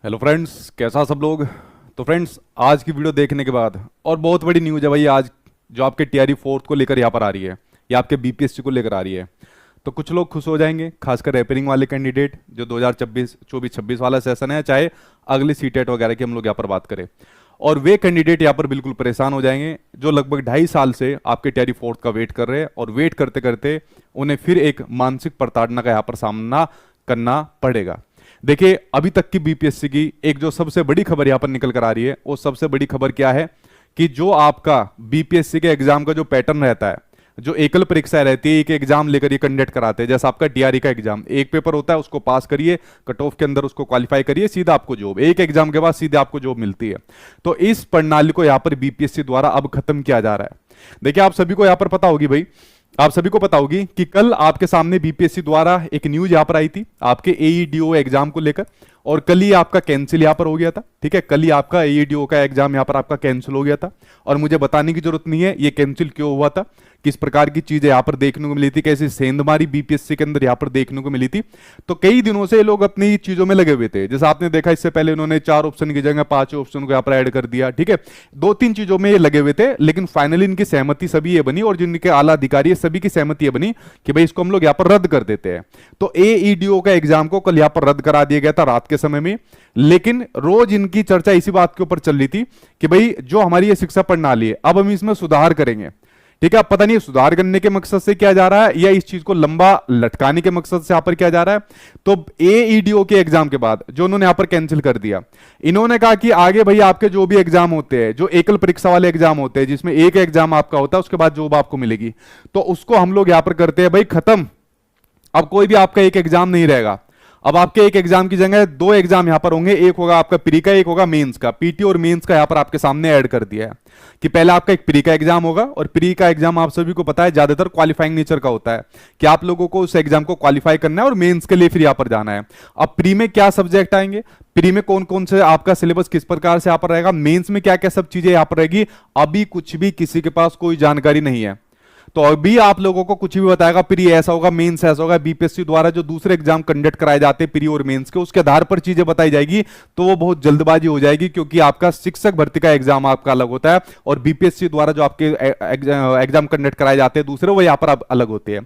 Hello friends, कैसा सब लोग। तो फ्रेंड्स, आज की वीडियो देखने के बाद और बहुत बड़ी न्यूज़ है भाई आज, जो आपके टीआरई फोर्थ को लेकर यहाँ पर आ रही है या आपके बीपीएससी को लेकर आ रही है। तो कुछ लोग खुश हो जाएंगे, खासकर रेपेयरिंग वाले कैंडिडेट जो 2024 वाला सेशन है, चाहे अगली सीटेट वगैरह की हम लोग यहाँ पर बात करें। और वे कैंडिडेट यहाँ पर बिल्कुल परेशान हो जाएंगे जो लगभग 2.5 साल से आपके टीआरई फोर्थ का वेट कर रहे हैं, और वेट करते करते उन्हें फिर एक मानसिक प्रताड़ना का यहाँ पर सामना करना पड़ेगा। देखिए, अभी तक की बीपीएससी की एक जो सबसे बड़ी खबर यहां पर निकल कर आ रही है, वो सबसे बड़ी खबर क्या है कि जो आपका बीपीएससी के एग्जाम का जो पैटर्न रहता है, जो एकल परीक्षा रहती है, एक एग्जाम लेकर ये कंडक्ट कराते हैं। जैसा आपका टीआरई का एग्जाम, एक पेपर होता है, उसको पास करिए, कट ऑफ के अंदर उसको क्वालिफाई करिए, सीधा आपको जॉब, एक एग्जाम के बाद सीधे आपको जॉब मिलती है। तो इस प्रणाली को यहां पर बीपीएससी द्वारा अब खत्म किया जा रहा है। देखिए, आप सभी को यहां पर पता होगी भाई, आप सभी को पता होगी कि कल आपके सामने बीपीएससी द्वारा एक न्यूज यहां पर आई थी आपके एईडीओ एग्जाम को लेकर, और कल ही आपका कैंसिल यहां पर हो गया था। ठीक है, कल ही आपका एईडीओ का एग्जाम यहां पर आपका कैंसिल हो गया था, और मुझे बताने की जरूरत नहीं है ये कैंसिल क्यों हुआ था, किस प्रकार की चीजें यहां पर देखने को मिली थी, कैसी सेंधमारी बीपीएससी के अंदर यहां पर देखने को मिली थी। तो कई दिनों से लोग अपनी चीजों में लगे हुए थे। जैसे आपने देखा, इससे पहले उन्होंने 4 ऑप्शन की जगह 5 ऑप्शन को यहां पर ऐड कर दिया। ठीक है, 2-3 चीजों में ये लगे हुए थे, लेकिन फाइनली इनकी सहमति सभी ये बनी, और जिनके आला अधिकारी सभी की सहमति ये बनी कि भाई इसको हम लोग यहां पर रद्द कर देते हैं। तो एईडीओ का एग्जाम को कल यहां पर रद्द करा दिया गया था रात के समय में। लेकिन रोज इनकी चर्चा इसी बात के ऊपर चल रही थी कि भाई जो हमारी ये शिक्षा प्रणाली है, अब हम इसमें सुधार करेंगे। ठीक है, अब पता नहीं सुधार करने के मकसद से किया जा रहा है या इस चीज को लंबा लटकाने के मकसद से यहां पर किया जा रहा है। तो एईडीओ के एग्जाम के बाद जो उन्होंने यहां पर कैंसिल कर दिया, इन्होंने कहा कि आगे भाई आपके जो भी एग्जाम होते हैं, जो एकल परीक्षा वाले एग्जाम होते हैं, जिसमें एक एग्जाम आपका होता है, उसके बाद जॉब आपको मिलेगी, तो उसको हम लोग यहां पर करते हैं भाई खत्म। अब कोई भी आपका एक एग्जाम नहीं रहेगा। अब आपके एक एग्जाम की जगह 2 एग्जाम यहां पर होंगे, एक होगा आपका प्री का, एक होगा मेंस का। पीटी और मेंस का यहां पर आपके सामने ऐड कर दिया है कि पहले आपका एक प्री का एग्जाम होगा, और प्री का एग्जाम आप सभी को पता है ज्यादातर क्वालिफाइंग नेचर का होता है कि आप लोगों को उस एग्जाम को क्वालिफाई करना है और मेंस के लिए फिर यहां पर जाना है। अब प्री में क्या सब्जेक्ट आएंगे, प्री में कौन कौन से आपका सिलेबस किस प्रकार से यहां पर रहेगा, मेंस में क्या क्या सब चीजें यहां पर रहेगी, अभी कुछ भी किसी के पास कोई जानकारी नहीं है। तो अभी आप लोगों को कुछ भी बताएगा, प्री ऐसा होगा, मेंस ऐसा होगा, बीपीएससी द्वारा जो दूसरे एग्जाम कंडक्ट कराए जाते हैं प्री और मेंस के, उसके आधार पर चीजें बताई जाएगी, तो वो बहुत जल्दबाजी हो जाएगी, क्योंकि आपका शिक्षक भर्ती का एग्जाम आपका अलग होता है, और बीपीएससी द्वारा जो आपके एग्जाम कंडक्ट कराए जाते हैं दूसरे, वो यहां पर अलग होते हैं।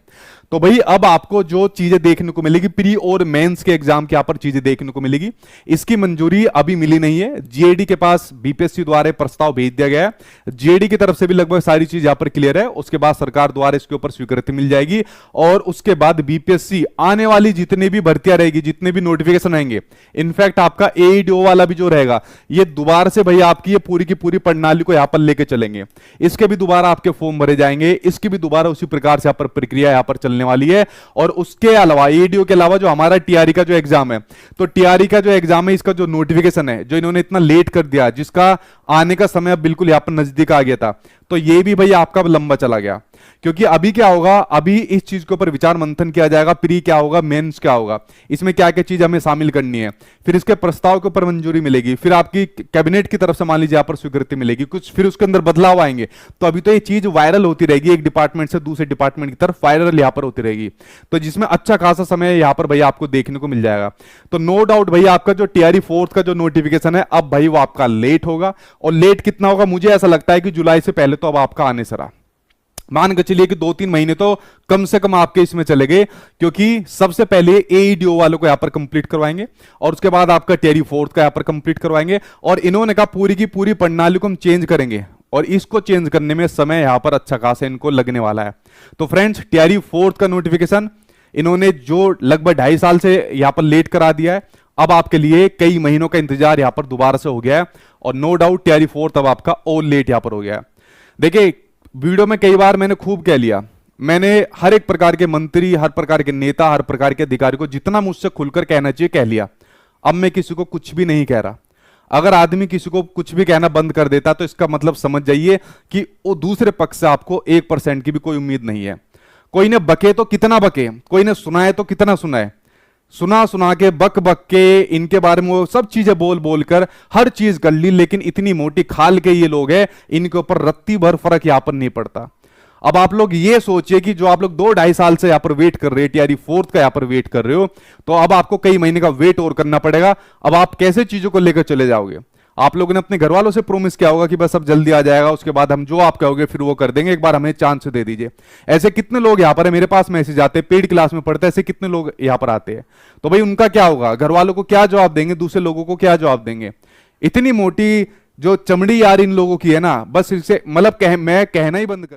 तो भाई अब आपको जो चीजें देखने को मिलेगी, प्री और मेंस के एग्जाम के यहां पर चीजें देखने को मिलेगी, इसकी मंजूरी अभी मिली नहीं है। जीएडी के पास बीपीएससी द्वारा प्रस्ताव भेज दिया गया है, जीएडी की तरफ से भी लगभग सारी चीज यहां पर क्लियर है। उसके बाद सरकार द्वारा इसके ऊपर स्वीकृति मिल जाएगी, और उसके बाद बीपीएससी आने वाली जितनी भी भर्तियां रहेगी, जितने भी नोटिफिकेशन आएंगे, इनफैक्ट आपका एईडीओ वाला भी जो रहेगा, ये दोबारा से भाई आपकी ये पूरी की पूरी प्रणाली को यहां पर लेके चलेंगे। इसके भी दोबारा आपके फॉर्म भरे जाएंगे, इसकी भी दोबारा उसी प्रकार से यहां पर प्रक्रिया यहां पर चलने वाली है। और उसके अलावा एईडीओ के अलावा जो हमारा टीआरई का जो एग्जाम है, तो टीआरई का जो एग्जाम है, इसका जो नोटिफिकेशन है, जो इन्होंने इतना लेट कर दिया, जिसका आने का समय बिल्कुल यहां पर नजदीक आ गया था, तो ये भी भाई आपका लंबा चला गया। क्योंकि अभी क्या होगा, अभी इस चीज के ऊपर विचार मंथन किया जाएगा, प्री क्या होगा, मेंस क्या होगा, इसमें क्या क्या चीज हमें शामिल करनी है, फिर इसके प्रस्ताव के ऊपर मंजूरी मिलेगी, फिर आपकी कैबिनेट की तरफ से मान लीजिए यहां पर स्वीकृति मिलेगी, कुछ फिर उसके अंदर बदलाव आएंगे। तो अभी तो ये चीज वायरल होती रहेगी, एक डिपार्टमेंट से दूसरे डिपार्टमेंट की तरफ वायरल यहां पर होती रहेगी, तो जिसमें अच्छा खासा समय यहां पर भैया आपको देखने को मिल जाएगा। तो नो डाउट भैया आपका जो टीआरई फोर्थ का जो नोटिफिकेशन है, अब भाई वो आपका लेट होगा, और लेट कितना होगा, मुझे ऐसा लगता है कि जुलाई से पहले तो अब आपका आने सरा, मान के चलिए कि 2-3 महीने तो कम से कम आपके इसमें चले गए, क्योंकि सबसे पहले एईडीओ वालों को यहां पर कंप्लीट करवाएंगे, और उसके बाद आपका टीआरई फोर्थ का यहां पर कंप्लीट करवाएंगे, और इन्होंने कहा पूरी की पूरी प्रणाली को हम चेंज करेंगे, और इसको चेंज करने में समय यहां पर अच्छा खासा इनको लगने वाला है। तो फ्रेंड्स, टीआरई फोर्थ का नोटिफिकेशन इन्होंने जो लगभग 2.5 साल से यहां पर लेट करा दिया है, अब आपके लिए कई महीनों का इंतजार यहां पर दोबारा से हो गया है, और नो डाउट टीआरई फोर्थ अब आपका और लेट यहां पर हो गया है। देखिए, वीडियो में कई बार मैंने खूब कह लिया, मैंने हर एक प्रकार के मंत्री, हर प्रकार के नेता, हर प्रकार के अधिकारी को जितना मुझसे खुलकर कहना चाहिए कह लिया। अब मैं किसी को कुछ भी नहीं कह रहा। अगर आदमी किसी को कुछ भी कहना बंद कर देता, तो इसका मतलब समझ जाइए कि वो दूसरे पक्ष से आपको 1% की भी कोई उम्मीद नहीं है। कोई ने बके तो कितना बके, कोई ने सुनाए तो कितना सुनाए, सुना सुना के बक बक के इनके बारे में वो सब चीजें बोल बोल कर हर चीज कर ली, लेकिन इतनी मोटी खाल के ये लोग हैं, इनके ऊपर रत्ती भर फर्क यहां पर नहीं पड़ता। अब आप लोग ये सोचिए कि जो आप लोग 2-2.5 साल से यहां पर वेट कर रहे हैं, टीआरई फोर्थ का यहां पर वेट कर रहे हो, तो अब आपको कई महीने का वेट और करना पड़ेगा। अब आप कैसे चीजों को लेकर चले जाओगे? आप लोगों ने अपने घर वालों से प्रोमिस किया होगा कि बस अब जल्दी आ जाएगा, उसके बाद हम जो आप कहोगे फिर वो कर देंगे, एक बार हमें चांस दे दीजिए। ऐसे कितने लोग यहाँ पर है, मेरे पास मैसेज आते हैं, पेड क्लास में पढ़ते हैं, ऐसे कितने लोग यहाँ पर आते हैं। तो भाई उनका क्या होगा? घर वालों को क्या जवाब देंगे? दूसरे लोगों को क्या जवाब देंगे? इतनी मोटी जो चमड़ी यार इन लोगों की है ना, बस इसे मतलब मैं कहना ही बंद कर